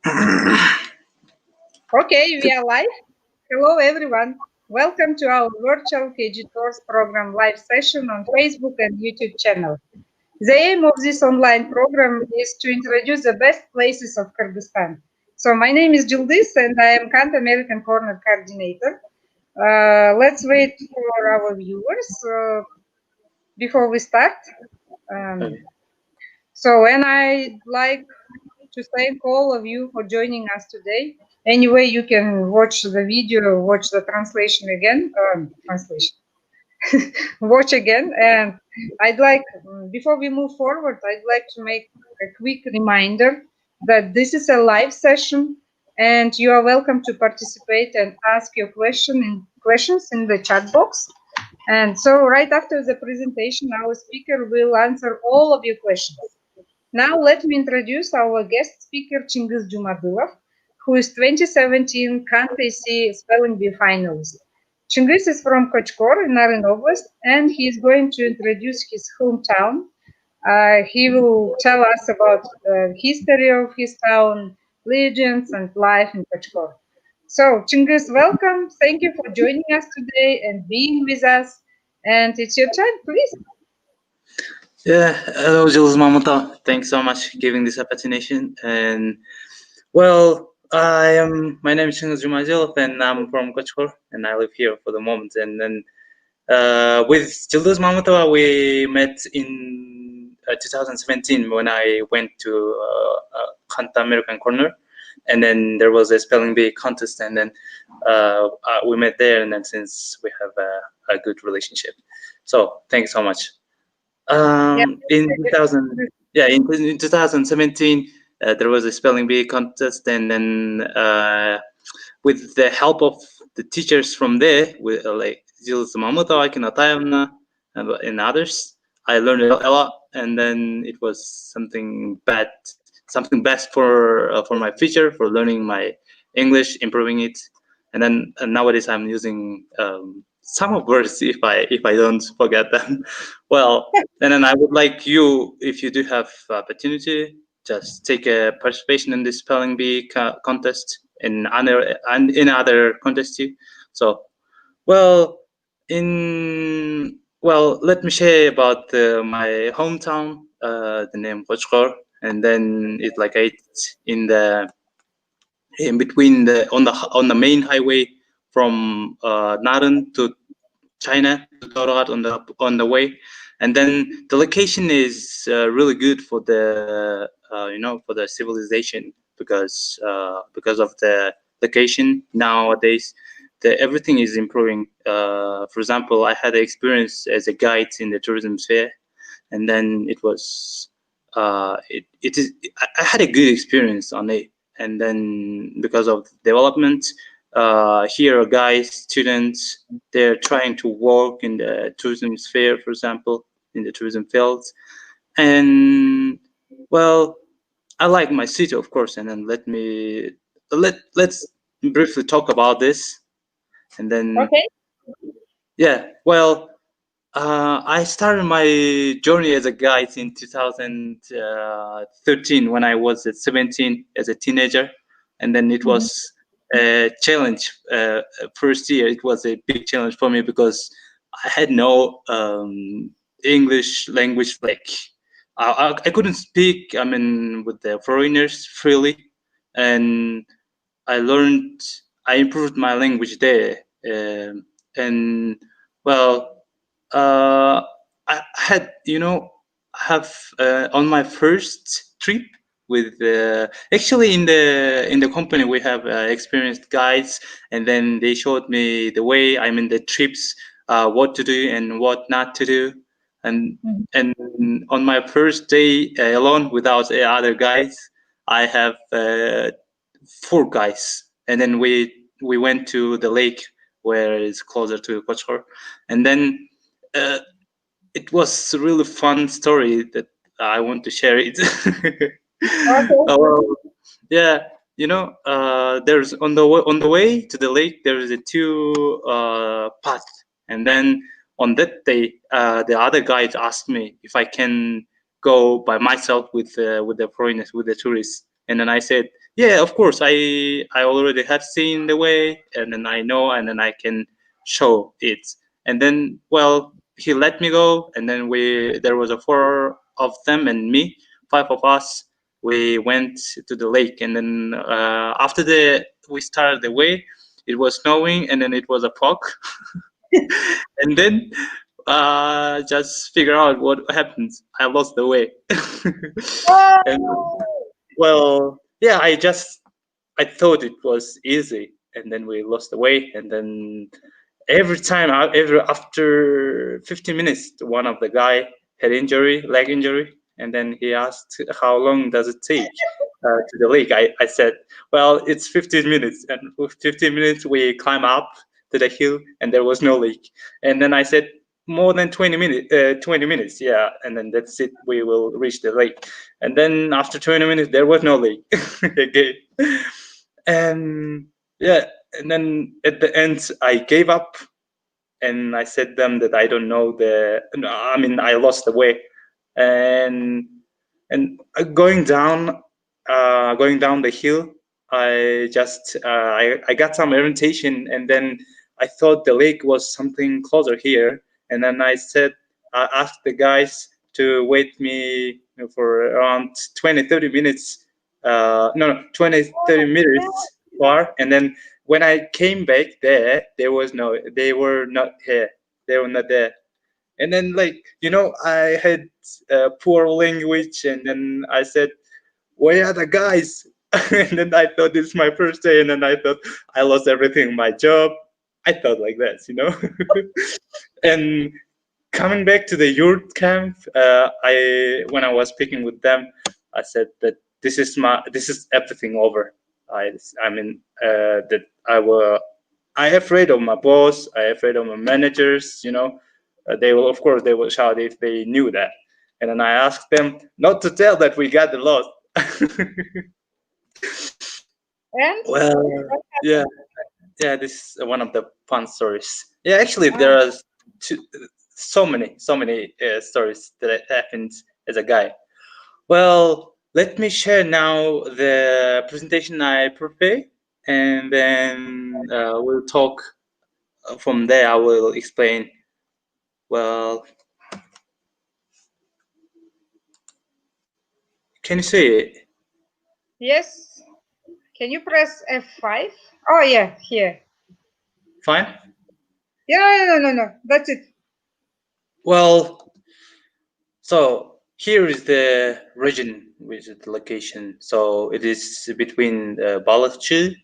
Okay, we are live. Hello, everyone. Welcome to our virtual KG Tours program live session on Facebook and YouTube channel. The aim of this online program is to introduce the best places of Kyrgyzstan. So my name is Jildis and I am Kant American Corner Coordinator. Let's wait for our viewers before we start. Um, and I'd like to thank all of you for joining us today. Anyway, you can watch the video, watch the translation again, watch again. And before we move forward, I'd like to make a quick reminder that this is a live session and you are welcome to participate and ask your questions in the chat box. And so right after the presentation, our speaker will answer all of your questions. Now let me introduce our guest speaker, Chingiz Jumadulov, who is 2017 Kant-AC Spelling Bee finalist. Chingiz is from Kochkor in Naren Oblast, and he is going to introduce his hometown. He will tell us about the history of his town, legends, and life in Kochkor. So, Chingiz, welcome. Thank you for joining us today and being with us. And it's your turn, please. Yeah, hello, Jules Mamuta. Thanks so much for giving this opportunity. And well, my name is Chingiz Jumajilov, and I'm from Kochkor, and I live here for the moment. And then with Jules Mamuta, we met in 2017 when I went to Kanta American Corner, and then there was a spelling bee contest, and then we met there, and then since we have a good relationship. So thanks so much. In 2017, there was a spelling bee contest, and then with the help of the teachers from there, with like Zilza Mamuto, Akinatayevna, and others, I learned a lot, and then it was something best for my future, for learning my English, improving it, and then nowadays I'm using some of words if I don't forget them. Well, and then I would like you, if you do have opportunity, just take a participation in this spelling bee contest in other contests too. So, well, let me share about my hometown, the name Kochkor, and then it's like it's in between on the main highway from Naren to China to Torgat on the way, and then the location is really good for the for the civilization because of the location nowadays. Everything is improving. For example, I had an experience as a guide in the tourism sphere, and then it was I had a good experience on it, and then because of development, here guys, students, they're trying to work in the tourism sphere, for example, in the tourism fields. And well, I like my city, of course, and then let's briefly talk about this, and then Okay. yeah, well, I started my journey as a guide in 2013 when I was at 17 as a teenager, and then it was a challenge. First year, it was a big challenge for me because I had no English language. Like I couldn't speak. I mean, with the foreigners freely, and I learned. I improved my language there, and well, I had, have on my first trip with actually in the company we have experienced guides, and then they showed me the way. I mean the trips, what to do and what not to do, and and on my first day alone without other guides, I have 4 guys, and then we went to the lake where it's closer to Kochkor, and then it was a really fun story that I want to share it. Well, yeah, there's on the way to the lake there is a 2 path, and then on that day the other guide asked me if I can go by myself with the foreigners, with the tourists, and then I said Yeah, of course. I already have seen the way, and then I know, and then I can show it. And then, well, he let me go, and then we there was a four of them and me, five of us. We went to the lake, and then after the we started the way, it was snowing, and then it was a fog, and then just figure out what happened. I lost the way, and Oh, well, yeah, I thought it was easy, and then we lost the way, and then every time, every after 15 minutes, one of the guy had injury, leg injury, and then he asked how long does it take to the lake. I said, well, it's 15 minutes, and with 15 minutes we climb up to the hill, and there was no lake. And then I said, more than 20 minutes, 20 minutes, yeah, and then that's it. We will reach the lake, and then after 20 minutes, there was no lake again. And yeah, and then at the end, I gave up and I said them that I don't know the. No, I mean, I lost the way, and going down the hill, I got some orientation, and then I thought the lake was something closer here, and then I asked the guys to wait me for around 20-30 minutes. No, 20-30 minutes far, and then when I came back there, they were not here. They were not there. And then, like, I had poor language, and then I said, "Where are the guys?" And then I thought it's my first day, and then I thought I lost everything, my job. I thought like that. And coming back to the youth camp, I when I was speaking with them, I said that this is everything over. I mean that I afraid of my boss. I afraid of my managers. They will shout if they knew that. And then I asked them not to tell that we got the loss. and Well, what yeah, happened? yeah. This is one of the fun stories. Yeah, actually, Ah, there are two, so many stories that happened as a guy. Well, let me share now the presentation I prepared, and then we'll talk from there. I will explain. Well, can you see it? yes. Can you press F5? Oh, yeah, here. Fine. Yeah, no, no, no, no. That's it. Well, so here is the region, which is the location. So it is between Balıkçı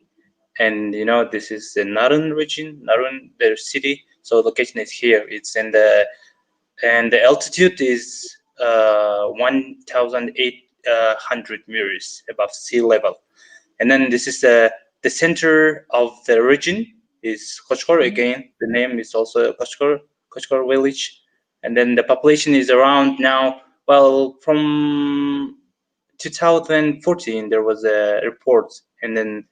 and this is the Narın region, Narın, their city. So location is here. It's in the and the altitude is 1,800 meters above sea level. And then this is the center of the region is Kochkor Mhm. again. The name is also Kochkor village. And then the population is around now. Well, from 2014 there was a report, and then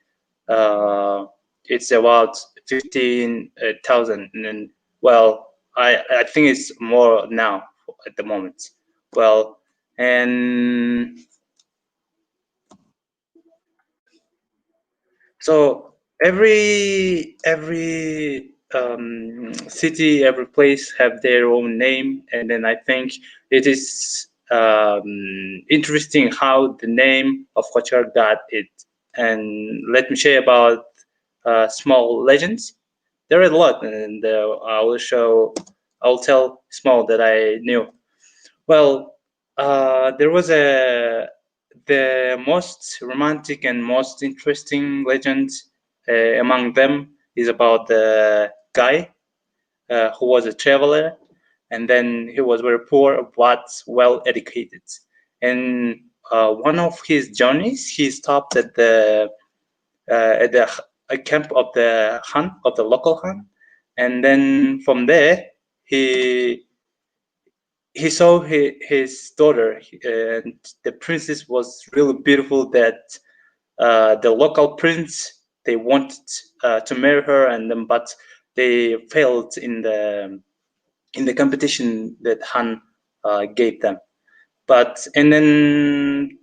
uh, it's about 15,000. And then, well, I think it's more now at the moment. Well, and so every city, every place have their own name, and then I think it is interesting how the name of Kochar got it. And let me share about small legends. There are a lot, and I will tell small that I knew. Well, there was a the most romantic and most interesting legend among them is about the guy who was a traveler, and then he was very poor but well educated. And one of his journeys, he stopped at the camp of the Han, of the local Han, and then from there he he saw his daughter, and the princess was really beautiful. That the local prince, they wanted to marry her, and then but they failed in the competition that Han gave them. But and then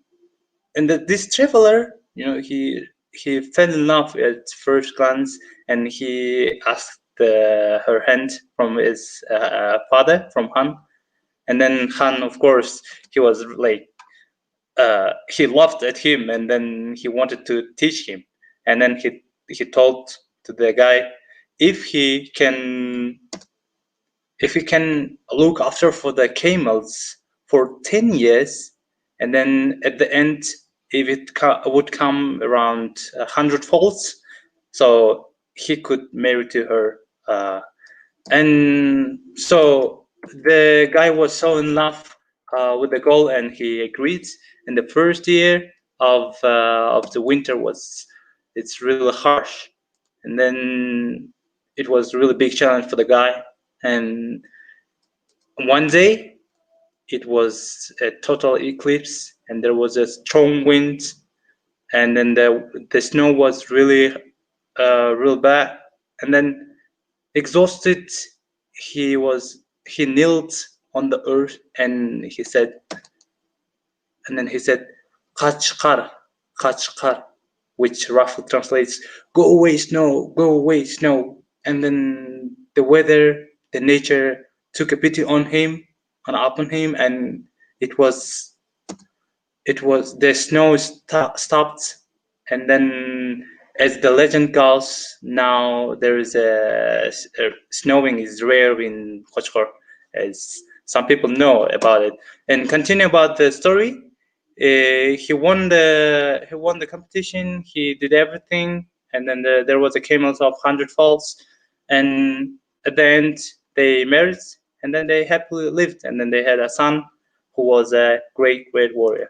this traveler. he fell in love at first glance, and he asked her hand from his father, from Han. And then Han, of course, he was like, he laughed at him, and then he wanted to teach him. And then he told to the guy, if he can if he can look after for the camels for 10 years, and then at the end, if it would come around 100 folds, so he could marry to her. And so the guy was so in love with the goal, and he agreed. And the first year of the winter was, it's really harsh, and then it was a really big challenge for the guy. And one day it was a total eclipse, and there was a strong wind, and then the snow was really real bad. And then exhausted, he knelt on the earth, and he said, Kochkor, Kochkor, which roughly translates, "Go away, snow, go away, snow." And then the weather, the nature took a pity upon him, and it was the snow stopped. And then, as the legend goes, now there is snowing is rare in Kochkor, as some people know about it. And continue about the story. He won the competition. He did everything, and then there was a camels of 100 falls, and at the end they married, and then they happily lived, and then they had a son who was a great warrior.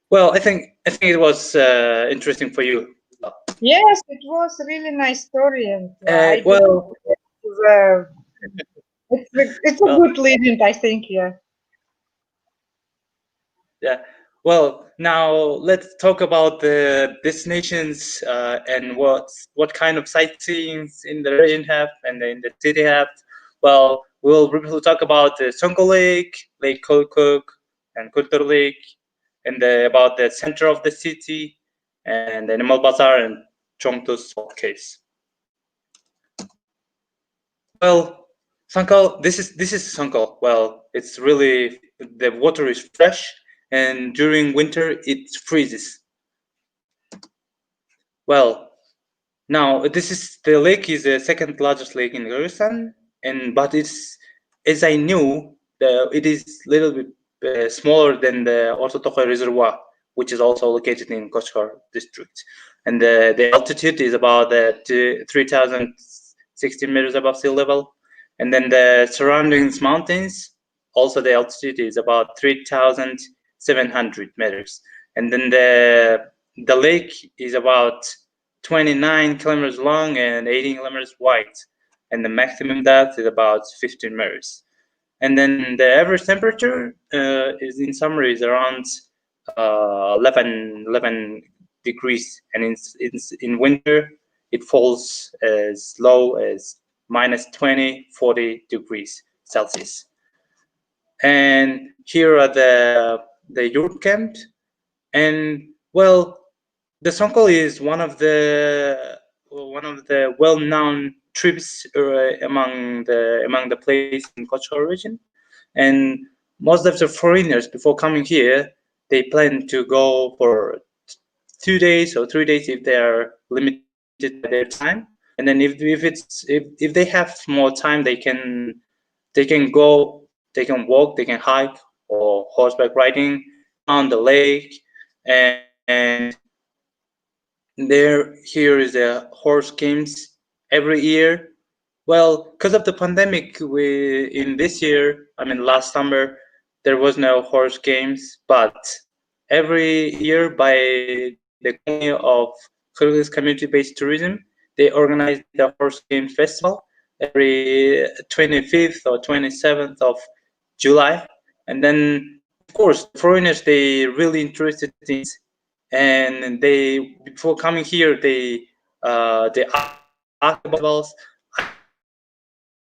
Well, I think it was interesting for you. Yes, it was a really nice story, and I do. Well, Uh, it's a well, good legend, I think. Yeah. yeah. Well, now let's talk about the destinations and what kind of sightseeing in the region have and in the city have. Well, we'll briefly talk about the Songo Lake, Lake Kochkor, and Kochkor Lake, and about the center of the city, and Animal Bazaar and Chongtu's Salt Case. Well, Sankal, this is Sankal. Well, it's really, the water is fresh, and during winter it freezes. Well, now this is the lake is the second largest lake in Kyrgyzstan, and but it's, as I knew, it is little bit smaller than the Ortaköy Reservoir, which is also located in Kochkor district, and the altitude is about 3,016 meters above sea level, and then the surroundings mountains, also the altitude is about 3,700 meters, and then the lake is about 29 kilometers long and 18 kilometers wide, and the maximum depth is about 15 meters. And then the average temperature is, in summer, is around 11 degrees, and in winter it falls as low as minus 20, 40 degrees Celsius. And here are the yurt camps, and well, the Songkol is one of the well-known trips among the places in Kochkor region, and most of the foreigners before coming here, they plan to go for 2 days or 3 days if they are limited by their time, and then if they have more time, they can go, they can walk, they can hike or horseback riding around the lake, and here is the horse games every year. Well, because of the pandemic, in this year, I mean last summer, there was no horse games, but every year by the company of Kyrgyz community-based tourism, they organize the horse games festival every 25th or 27th of July, and then of course the foreigners, they really interested in it, and they, before coming here, they ask about the festivals. I know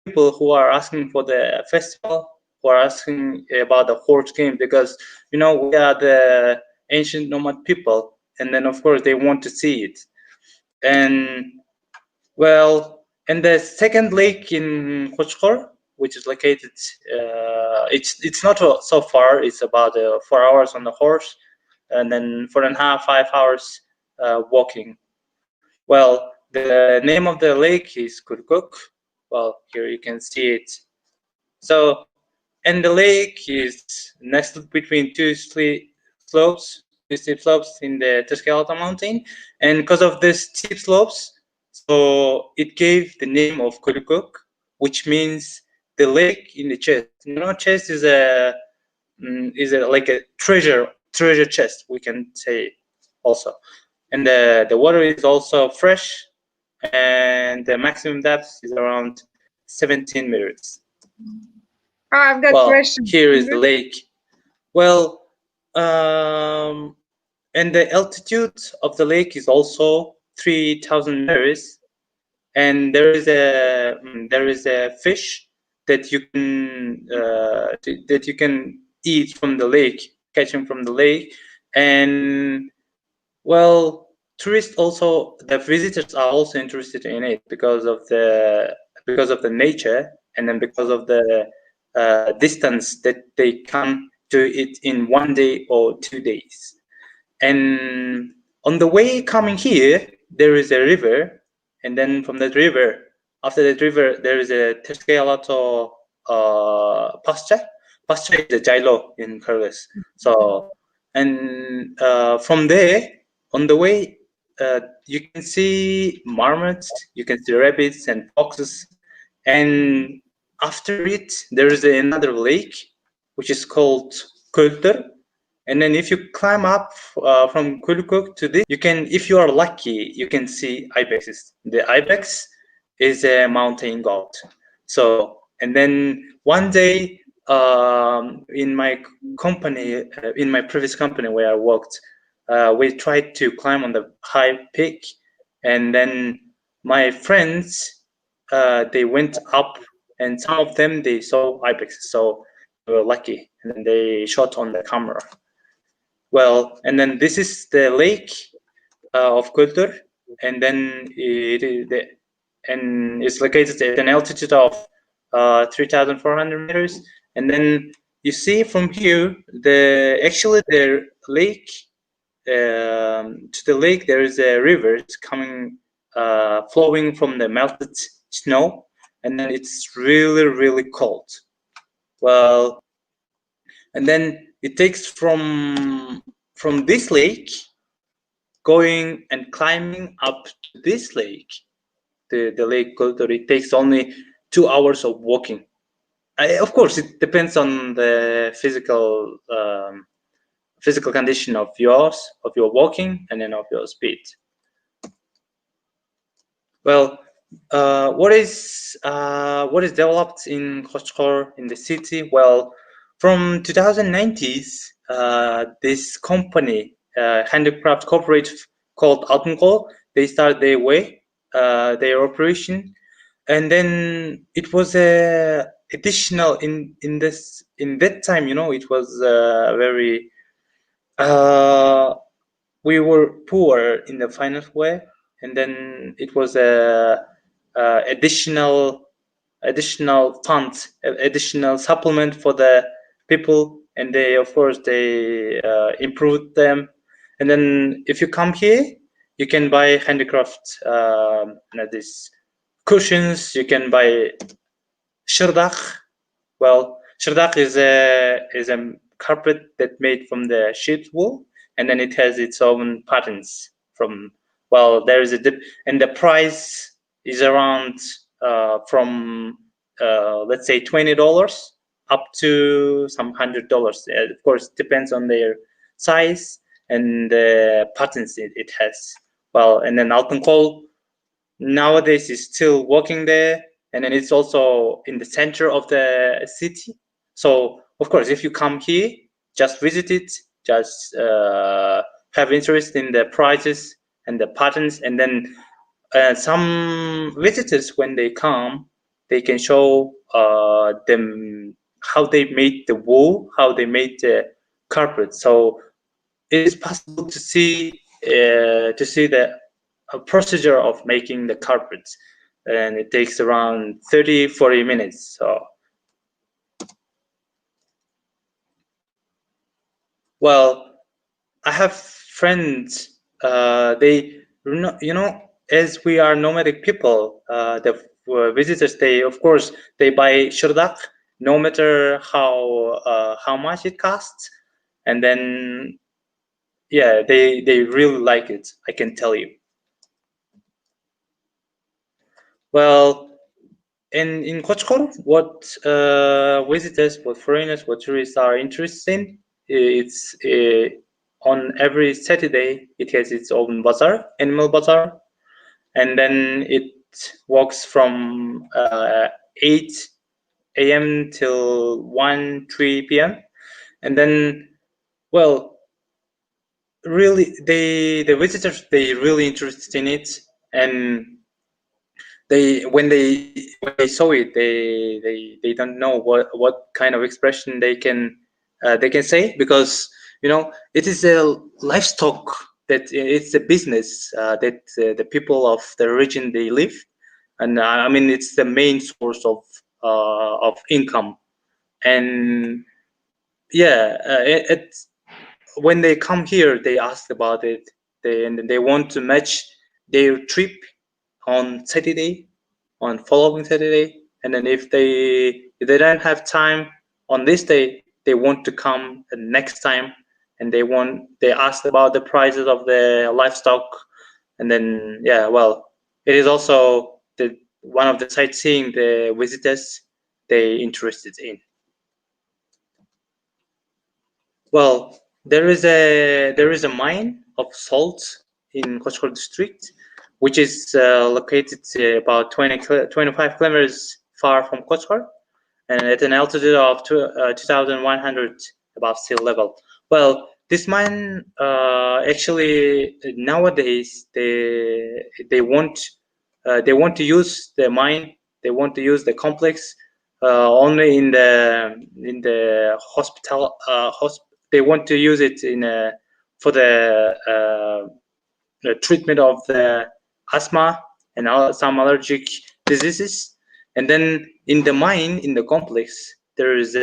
people who are asking for the festival, who are asking about the horse game, because we are the ancient nomad people, and then of course they want to see it. And well, and the second lake in Kochkor, which is located, it's not so far. It's about 4 hours on the horse, and then 4.5, 5 hours walking. Well, the name of the lake is Kurkuk. Well, here you can see it. So, and the lake is nestled between two steep slopes in the Tezcalata mountain. And because of these steep slopes, so it gave the name of Kurkuk, which means the lake in the chest. You know, chest is a like a treasure chest, we can say also. And the water is also fresh, and the maximum depth is around 17 meters. I've got Well, question. here is the lake. Well, and the altitude of the lake is also 3,000 meters, and there is a fish that you can eat from the lake, catching from the lake. And well, tourists also, the visitors are also interested in it because of the nature, and then because of the distance that they come to it in 1 day or 2 days. And on the way coming here, there is a river, and then from that river, after that river, there is a Terskeyalato pasture. Pasture is a jailo in Kyrgyz. So, and from there, on the way, you can see marmots, you can see rabbits and foxes, and after it, there is another lake, which is called Kultur. And then if you climb up from Kulukuk to this, you can, if you are lucky, you can see ibexes. The ibex is a mountain goat. So, and then one day in my company, in my previous company where I worked, we tried to climb on the high peak, and then my friends, they went up, and some of them they saw ibexes, so they were lucky, and then they shot on the camera. Well, and then this is the lake of Kultur, and then and it's located at an altitude of 3,400 meters. And then you see from here the lake, to the lake there is a river coming, flowing from the melted snow, and then it's really cold. Well, and then it takes from this lake, going and climbing up to this lake, the lake Kotor, it takes only 2 hours of walking. Of course, it depends on the physical condition of yours, of your walking, and then of your speed. Well, what is developed in Kochkor in the city? Well, from 2090s, this company, handicraft cooperative called Altenko, they started their operation, and then it was additional in that time. You know, it was very. We were poor in the finance way, and then it was a additional fund, additional supplement for the people, and they, of course, they improved them. And then if you come here, you can buy handicraft, these cushions. You can buy shirdak. Well, shirdak is a carpet that made from the sheep's wool, and then it has its own patterns from. Well, there is a dip, and the price is around from let's say $20 up to some $100. Of course, it depends on their size and the patterns it has. Well, and then Altenkol nowadays is still working there, and then it's also in the center of the city. So of course, if you come here, just visit it, just have interest in the prices and the patterns, and then some visitors, when they come, they can show them how they made the wool, how they made the carpet. So it is possible to see to see the procedure of making the carpets, and it takes around 30-40 minutes. So, well, I have friends. They, as we are nomadic people, the visitors, they of course they buy shurdak, no matter how much it costs, and then yeah, they really like it. I can tell you. Well, in Kochkor, what visitors, what foreigners, what tourists are interested in, it's on every Saturday it has its own bazaar, animal bazaar, and then it walks from 8 a.m. till 1-3 p.m. And then, well, really, the visitors they really interested in it, and they saw it, they don't know what kind of expression they can say, because it is a livestock, that it's a business that the people of the region they live, and I mean it's the main source of income. And yeah, when they come here they ask about it, and they want to match their trip on Saturday, on following Saturday, and then if they don't have time on this day, they want to come the next time, and they asked about the prices of the livestock, and then yeah, well, it is also the one of the sightseeing the visitors they interested in. Well, there is a mine of salt in Kochkor district, which is located about 25 kilometers far from Kochkor, and at an altitude of 2,100 above sea level. Well, this mine actually nowadays they want to use the mine. They want to use the complex only in the hospital. They want to use it for the treatment of the asthma and some allergic diseases. And then in the mine, in the complex, there is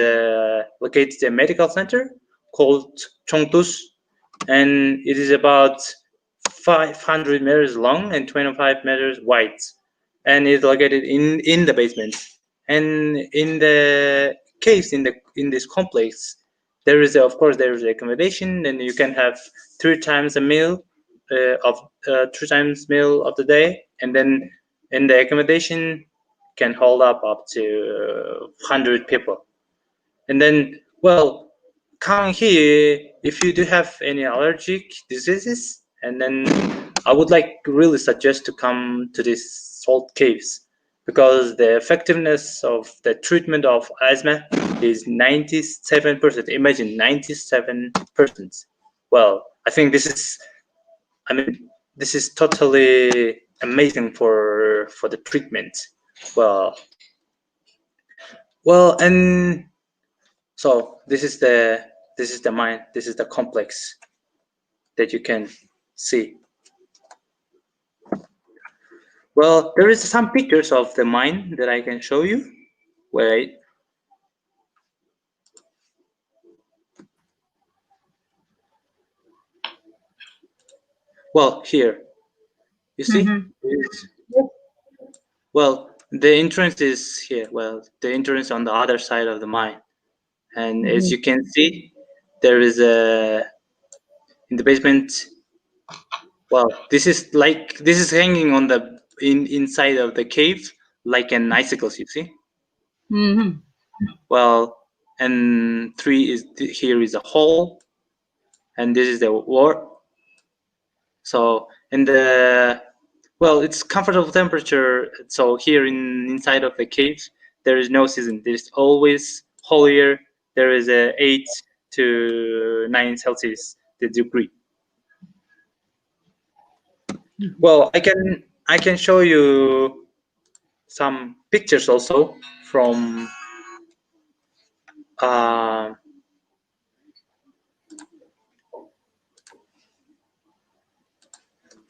located a medical center called Chongtus, and it is about 500 meters long and 25 meters wide, and it's located in the basement. And in the caves in this complex, of course there is accommodation, and you can have 3 times a meal of 3 times meal of the day, and then in the accommodation can hold up to 100 people. And then, well, coming here, if you do have any allergic diseases, and then I would like really suggest to come to these salt caves, because the effectiveness of the treatment of asthma is 97%. Imagine 97%. Well, I think this is totally amazing for the treatment. Well, and so this is the mine. This is the complex that you can see. Well, there is some pictures of the mine that I can show you. Wait. Well, here you see. Well, the entrance is here. Well, the entrance on the other side of the mine, and as you can see, there is a in the basement. Well, this is hanging on the inside of the cave like an icicles. You see. Mm-hmm. Well, and here is a hole, and this is the wall. So in the it's comfortable temperature. So here inside of the cave, there is no season. There's always holier. There is a 8 to 9 Celsius the degree. Well, I can show you some pictures also from uh,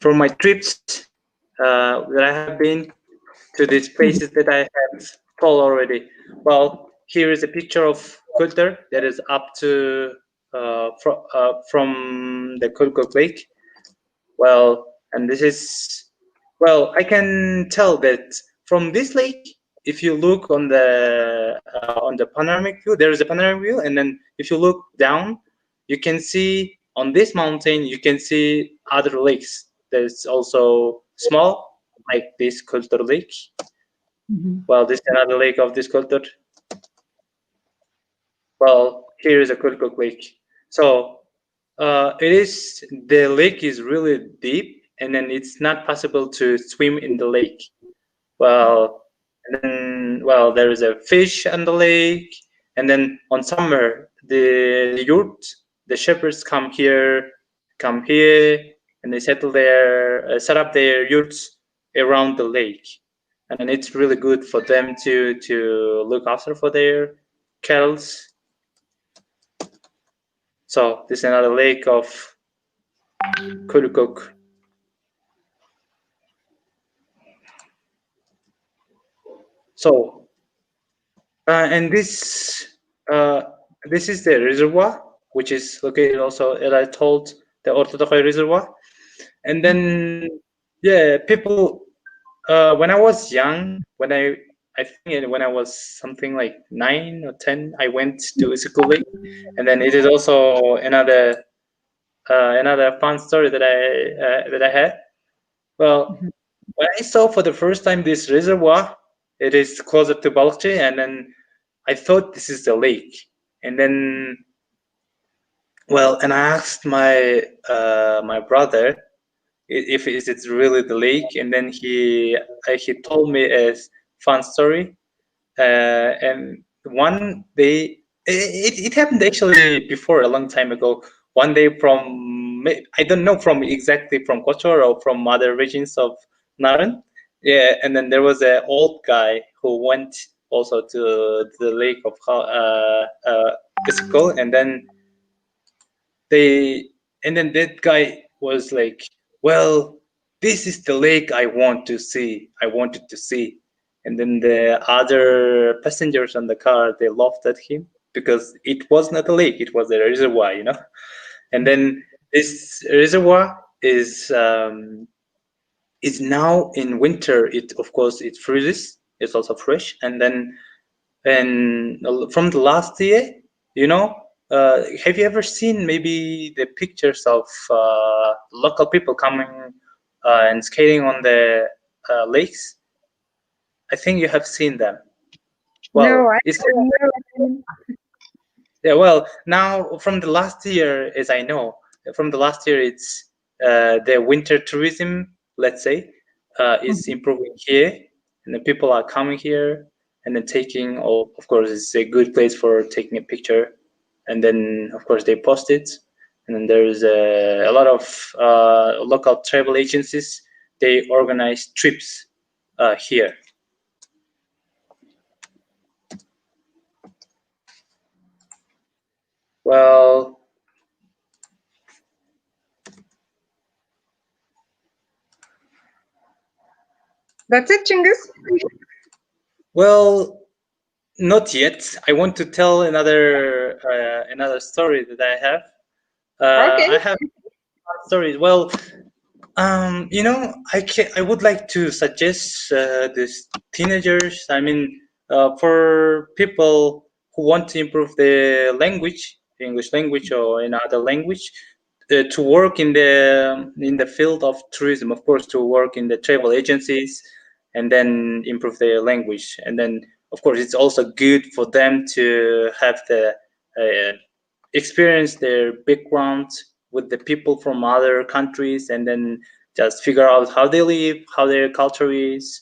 from my trips that I have been to these places that I have told already. Well, here is a picture of Kultur that is up to from the Kochkor Lake. Well, and this is, well, I can tell that from this lake, if you look on the panoramic view, there is a panoramic view, and then if you look down, you can see on this mountain, you can see other lakes. There's also small, like this Kultur Lake. Mhm. Well, this is another lake of this Kultur. Well, here is a Kultur Lake. So it is, the lake is really deep, and then it's not possible to swim in the lake. Well, and then, well, there is a fish on the lake, and then on summer, the yurt, the shepherds come here, and they settle there, set up their yurts around the lake, and then it's really good for them to look after for their cattle. So this is another lake of Kurukuk. So and uh, this is the reservoir, which is located also, as I told, the Orthodox Reservoir. And then, yeah, people. When I was young, I think when I was something like 9 or 10, I went to school lake, and then it is also another fun story that I had. Well, Mhm. when I saw for the first time this reservoir, it is closer to Balkche, and then I thought this is the lake. And then, well, and I asked my brother if is it really the lake, and then he told me a fun story. And one day, it happened actually before, a long time ago. One day I don't know, from exactly from Kochkor or from other regions of Naren. Yeah, and then there was an old guy who went also to the lake of Iskol, and then they and then that guy was like, well, this is the lake I wanted to see. And then the other passengers on the car, they laughed at him because it was not a lake, it was a reservoir, you know. And then this reservoir is now in winter, it of course it freezes, it's also fresh. And then, and from the last year, you know, have you ever seen maybe the pictures of local people coming and skating on the lakes? I think you have seen them. No, Well, I it's, haven't never seen. yeah. Well, now from the last year, as I know, from the last year, it's the winter tourism, let's say, is Mhm. improving here, and the people are coming here and then taking. Oh, of course, it's a good place for taking a picture, and then of course they post it, and then there's a lot of local travel agencies. They organize trips here. Well, That's it, Chinggis. well, not yet. I want to tell another story that I have. Okay. I have stories. Well, you know, I would like to suggest these teenagers. I mean, for people who want to improve the language, the English language or another language, to work in the field of tourism. Of course, to work in the travel agencies, and then improve their language. And then, of course, it's also good for them to have the experience their background with the people from other countries, and then just figure out how they live, how their culture is.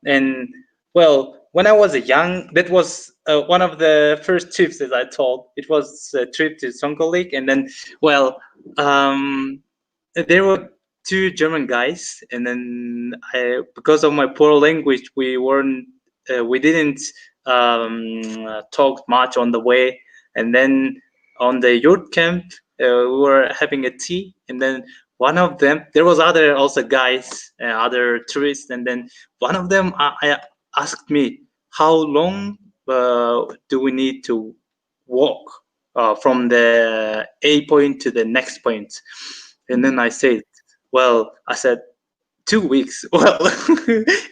And well, when I was young, that was one of the first trips that I told. It was a trip to Songkol Lake, and then, well, um, there were two German guys, and then because of my poor language, we didn't talk much on the way. And then on the yurt camp, we were having a tea, and then one of them, there was other also guys, other tourists, and then one of them I asked me, how long do we need to walk from the A point to the next point? And then I said, well, I said 2 weeks. Well,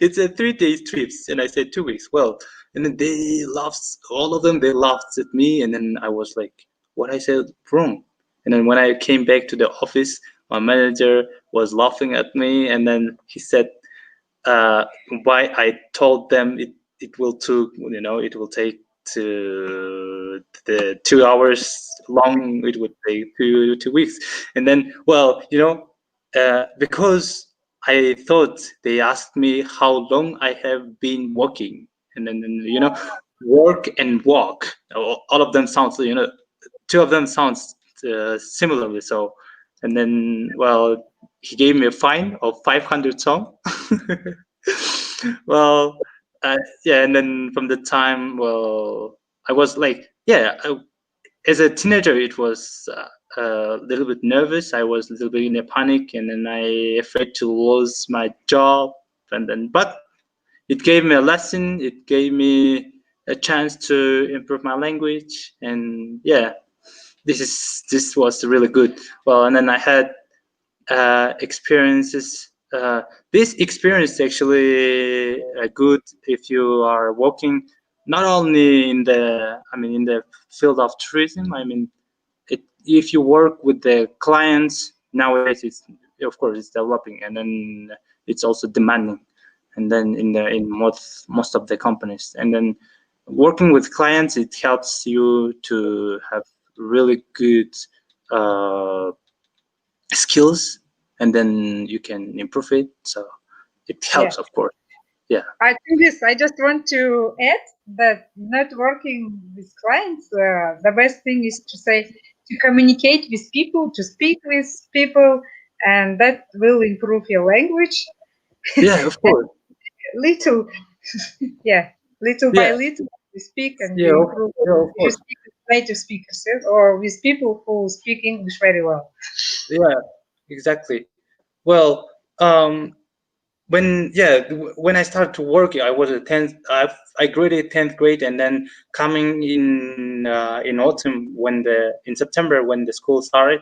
it's a 3 days trips, and I said 2 weeks. Well, and then they laughed, all of them. They laughed at me, and then I was like, "What I said wrong?" And then when I came back to the office, my manager was laughing at me, and then he said, uh, "Why I told them it will took it will take to the 2 hours long. It would take 2 weeks." And then, well, because I thought they asked me how long I have been walking, and then work and walk. All of them sounds, two of them sounds similarly. So, and then, well, he gave me a fine of 500 song. Well, yeah, and then from the time, well, I was like, yeah, as a teenager, it was a little bit nervous. I was a little bit in a panic, and then I afraid to lose my job, and then, but it gave me a lesson. It gave me a chance to improve my language, and yeah, this was really good. Well, and then I had experiences. This experience actually good if you are working not only in the field of tourism. I mean, if you work with the clients nowadays, it's of course it's developing, and then it's also demanding, and then in most of the companies, and then working with clients, it helps you to have really good uh, skills, and then you can improve it. So it Yeah. helps, of course. Yeah. I think this. I just want to add that not working with clients, the best thing is to say to communicate with people, to speak with people, and that will improve your language. Yeah, of And course. little, yeah, little by Yeah. little, you speak and Yeah. you improve. Yeah, of You course. speak with native speakers, yes, or with people who speak English very well. Yeah, exactly. Well, when I started to work, I was a 10th. I graded 10th grade, and then coming in autumn, in September when the school started,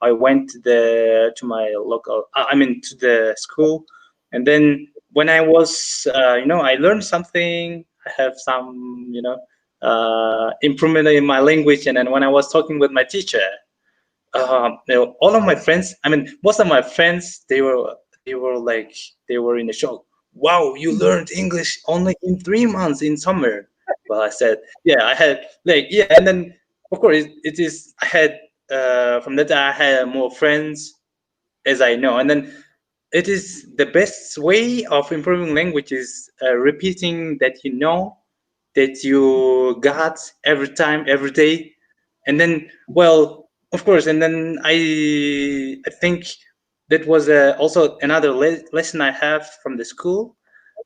I went to my local. I mean, to the school, and then when I was, I learned something. I have some, improvement in my language, and then when I was talking with my teacher, all of my friends, I mean, most of my friends, they were like, they were in a shock. Wow, you learned English only in 3 months in summer. Well, I said, yeah, I had like, yeah, and then of course it is. I had from that I had more friends as I know, and then it is the best way of improving language is repeating that that you got every time, every day, and then, well, of course, and then I think that was also another lesson I have from the school,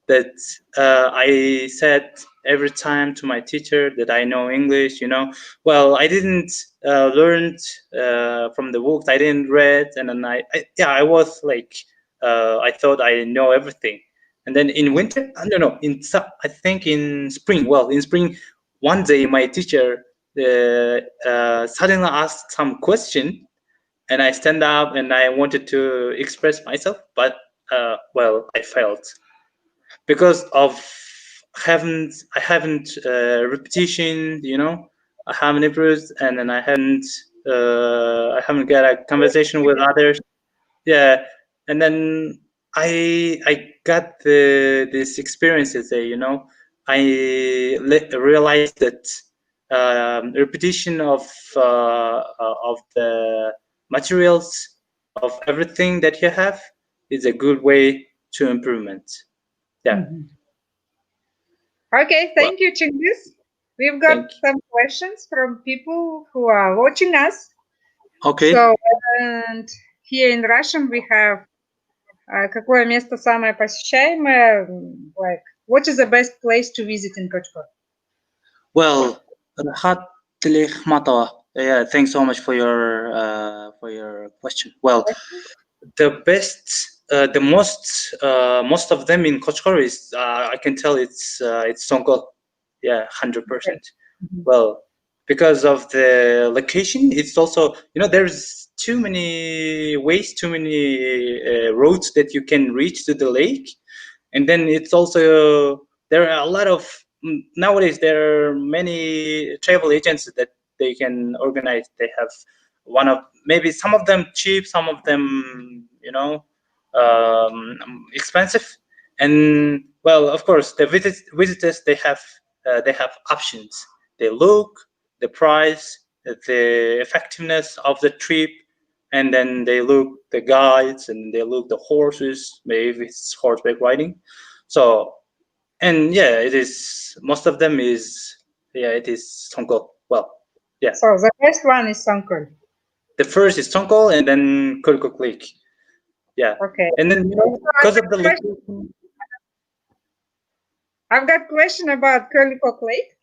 that I said every time to my teacher that I know English. Well, I didn't learn from the books. I didn't read, and then yeah, I was like, I thought I know everything. And then in winter, no, I think in spring. Well, in spring, one day my teacher suddenly asked some question, and I stand up and I wanted to express myself, but well, I failed because of I haven't repetition, I haven't improved, and then I haven't got a conversation with others. Yeah, and then I got these experiences there. Realized that repetition of the materials of everything that you have is a good way to improvement. Yeah. Mhm. Okay, Well, thank you, Chinggis. We've got thank you. some questions from people who are watching us. Okay. So, and here in Russian we have какое место самое посещаемое? Like, what is the best place to visit in Kochkor? Well, Rahat Telekmatova. Yeah, thanks so much for your question. Well, The best, most of them in Kochkor is I can tell it's Songkol. Yeah, 100%. Mhm. Well, because of the location, it's also, there's too many ways, too many roads that you can reach to the lake. And then it's also, there are a lot of, nowadays there are many travel agents that they can organize. They have one of, maybe some of them cheap, some of them, expensive. And well, of course, the visitors, they have options. They look the price, the effectiveness of the trip, and then they look the guides, and they look the horses, maybe it's horseback riding. So, and yeah, it is, most of them is, yeah, it is Songkol. Well, yeah, So the first one is Songkol. the first is Songkol, and then Kurkuk Lake. Yeah, Okay. and then So because of the location. I've got question about Curly Cock Lake.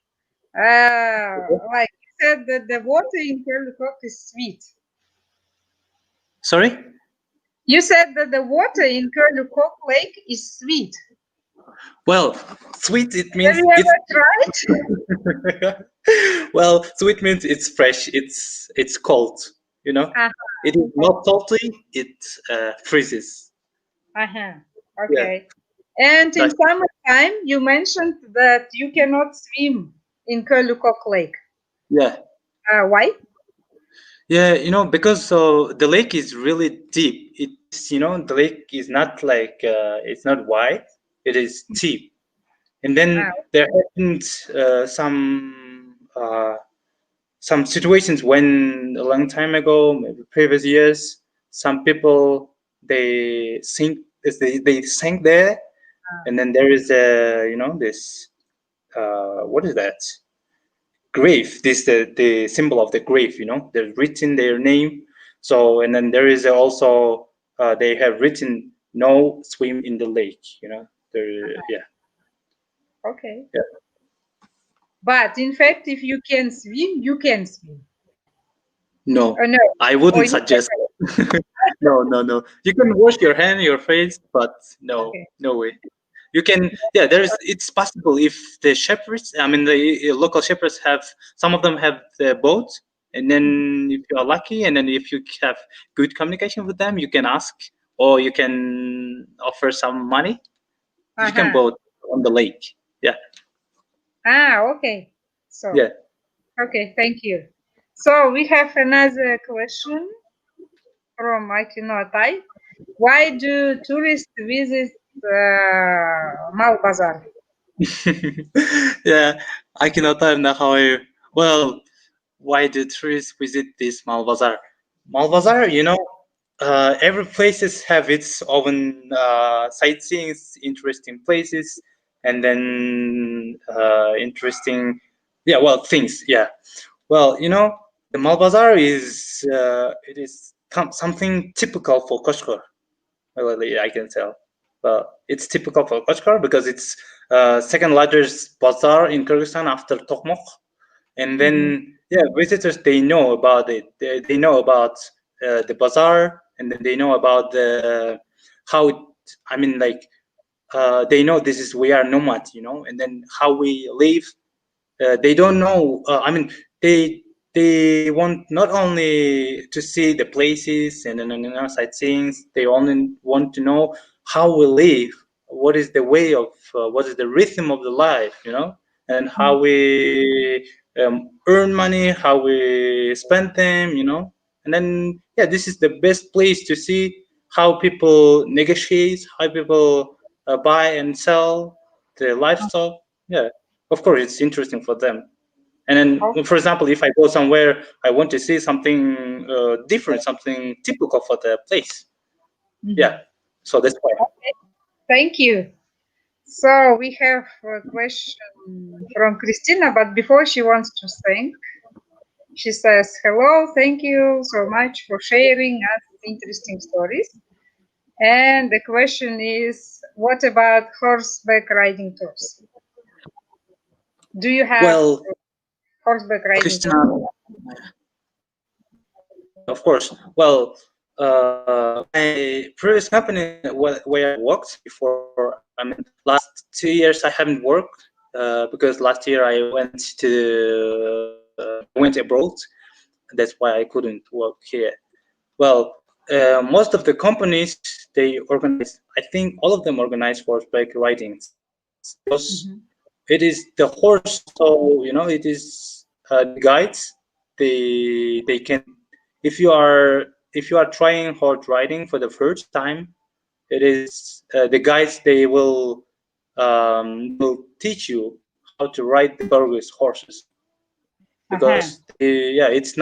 Like you said that the water in Curly Cock is sweet. Sorry. You said that the water in Curly Cock Lake is sweet. Well, sweet, it Have means you it's ever tried? well, sweet means it's fresh, it's cold, you know. Uh-huh. It is not salty, it freezes. Uh-huh. Yeah, Okay. And in that's, summertime, you mentioned that you cannot swim in Curly Cock Lake. yeah. Why? Yeah, because so the lake is really deep. It is, the lake is not like it's not wide. It is deep. And Ah, then there happened some situations when a long time ago, maybe previous years, some people they sank there, and then there is this what is that? Grave. This the symbol of the grave. They've written their name. So, and then there is also they have written no swim in the lake. There, yeah, okay. yeah. But in fact, if you can swim, you can swim. No, No. I Or wouldn't you suggest. No, no, no. You can wash your hand, your face, but no, okay. no way. You can, yeah. It's possible if the shepherds. I mean, the local shepherds have. Some of them have the boat, and then if you are lucky, and then if you have good communication with them, you can ask, or you can offer some money. You can Uh-huh. boat on the lake. Yeah, Okay. So, yeah. okay, thank you. So we have another question from Akinotai. Why do tourists visit Mal Bazaar? Yeah, I cannot tell now how I. Well, why do tourists visit this Malbazar? Malbazar, every places have its own sightseeing, interesting places, and then interesting, yeah, well, things, yeah. Well, the Malbazar is it is something typical for Kochkor. Well, yeah, I can tell. Well, it's typical for Kochkor because it's second largest bazaar in Kyrgyzstan after Tokmok. And Mhm. then, yeah, visitors, they know about it. They know about the bazaar, and then they know about how it, I mean, like, they know this is, we are nomad, and then how we live. They don't know. I mean, they want not only to see the places and then sightseeing. They only want to know how we live. What is the way of? What is the rhythm of the life? And how we earn money, how we spend them. And then, yeah, this is the best place to see how people negotiate, how people buy and sell the livestock. Yeah, of course, it's interesting for them. And Oh, then, for example, if I go somewhere, I want to see something different, something typical for the place. Yeah, mhm. so that's why. Okay, thank you. So we have a question from Christina, but before she wants to thank, she says, "Hello, thank you so much for sharing us interesting stories." And the question is, what about horseback riding tours? Do you have Well, horseback riding tours? Christina, yeah, of course. Well, My previous company where I worked before, I mean, last 2 years I haven't worked because last year I went abroad. That's why I couldn't work here. Well, most of the companies they organize. I think all of them organize horseback ridings because Mhm. it is the horse. So it is the guides. They can if you are trying horse riding for the first time, it is the guides they will teach you how to ride the Kyrgyz horses Uh-huh. because yeah, it's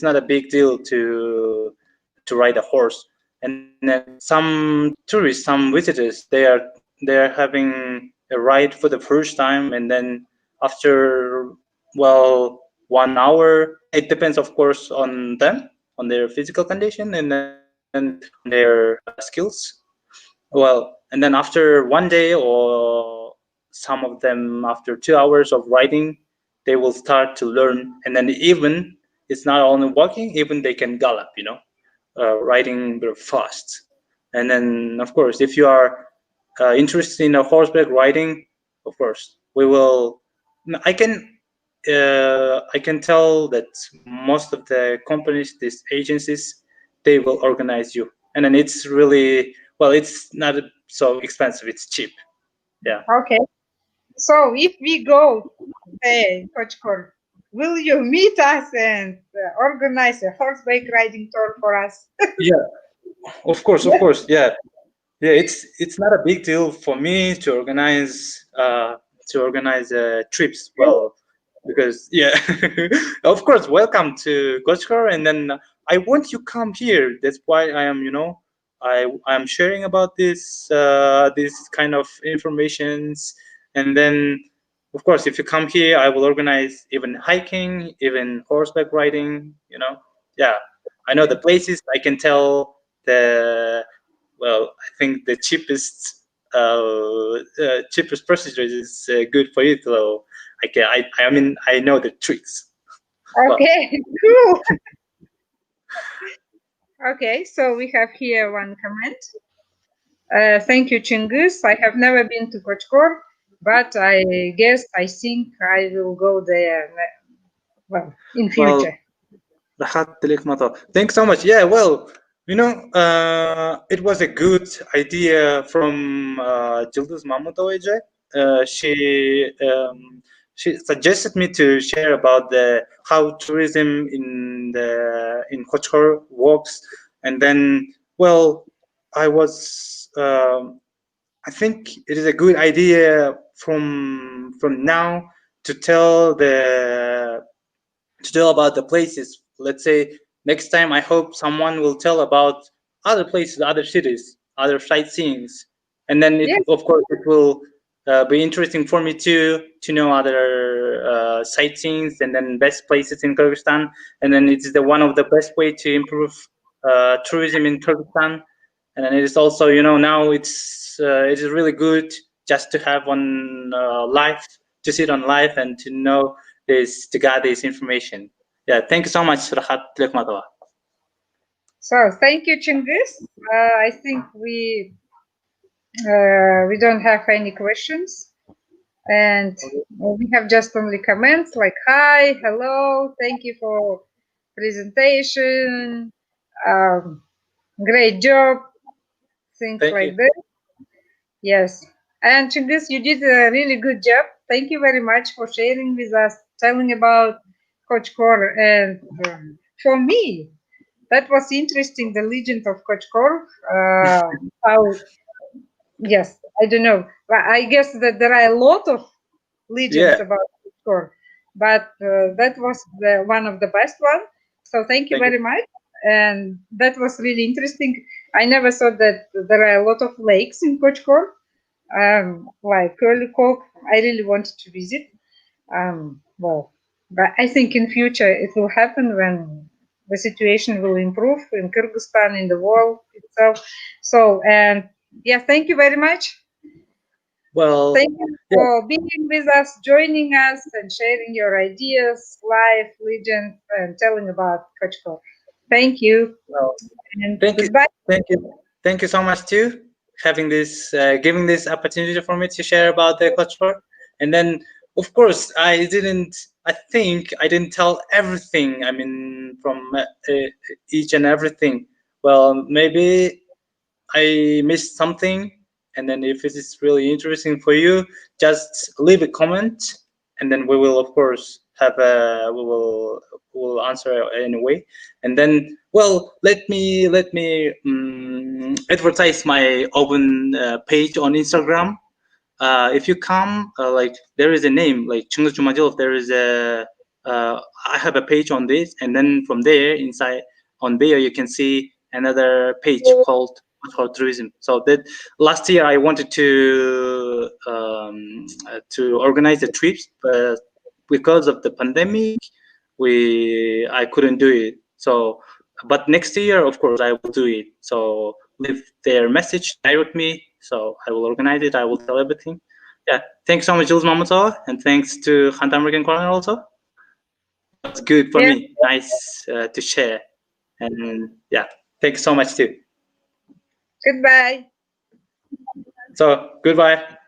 not a big deal to ride a horse. And then some tourists, some visitors, they are having a ride for the first time, and then after, well, 1 hour, it depends of course on them, on their physical condition, and then on their skills. Well, and then after one day, or some of them after 2 hours of riding, they will start to learn. And then even it's not only walking, even they can gallop, riding very fast. And then, of course, if you are interested in a horseback riding, of course, we will. I can I can tell that most of the companies, these agencies, they will organize you, and then it's really well. It's not so expensive. It's cheap. Yeah. Okay. So if we go, hey, Kochkor, will you meet us and organize a horseback riding tour for us? Yeah. Of course. Of Yes. course. Yeah. Yeah, it's not a big deal for me to organize trips. Well, because yeah, of course, welcome to Kochkor, and then I want you come here. That's why I am sharing about this kind of informations, and then of course, if you come here, I will organize even hiking, even horseback riding. Yeah, I know the places. I can tell the well, I think the cheapest procedure is good for you. So I know the tricks. Well, Okay, cool. Okay, so we have here one comment. Thank you, Chingus. I have never been to Kochkor, but I guess I think I will go there, well, in future. well, thanks so much. Yeah, well, it was a good idea from Jilduz Mamutovic. She suggested me to share about the how tourism in Kochkor works, and then, well, I was I think it is a good idea from now to tell about the places. Let's say next time, I hope someone will tell about other places, other cities, other sightseeings, and then Yes, of course, it will be interesting for me to know other sightseeings and then best places in Kyrgyzstan, and then it's the one of the best way to improve tourism in Kyrgyzstan. And then it is also, now it is really good just to have on live, to sit on live and to know this, to gather this information. Yeah, thank you so much, Rahat Lekmatova. so thank you, Chingus. I think we don't have any questions, and we have just only comments like hi, hello, thank you for presentation, um, great job, things Thank like you. that. Yes. And Chinggis, you did a really good job. Thank you very much for sharing with us, telling about Coach Core. And for me, that was interesting, the legend of Coach Core. How, yes, I don't know. But I guess that there are a lot of legends Yeah, about Coach Core, but that was one of the best one. So thank you thank you. very much. And that was really interesting. I never thought that there are a lot of lakes in Coach Core, like Curly Coke, I really wanted to visit. Well, but I think in future it will happen when the situation will improve in Kyrgyzstan, in the world itself. So, and yeah, thank you very much. Well, Thank you yeah, for being with us, joining us, and sharing your ideas, life, legend, and telling about Kochkor. Thank you Well, and thank you, goodbye. thank you so much too, having this, giving this opportunity for me to share about the Kochkor. And then, of course, I think I didn't tell everything. I mean, from each and everything. Well, maybe I missed something, and then if it is really interesting for you, just leave a comment, and then we will, of course, have a we will answer anyway. And then, well, let me advertise my open page on Instagram. If you come, like there is a name like Chungsu Chumajil. There is a I have a page on this, and then from there inside on there you can see another page called tourism. So that last year I wanted to organize the trips, but because of the pandemic, we I couldn't do it. So, but next year, of course, I will do it. So leave their message, direct me. So I will organize it. I will tell everything. Yeah. Thanks so much, Jules Mamoto, and thanks to Hunt American Corner also. It was good for Yeah, me. Nice to share. And yeah, thanks so much too. goodbye. So goodbye.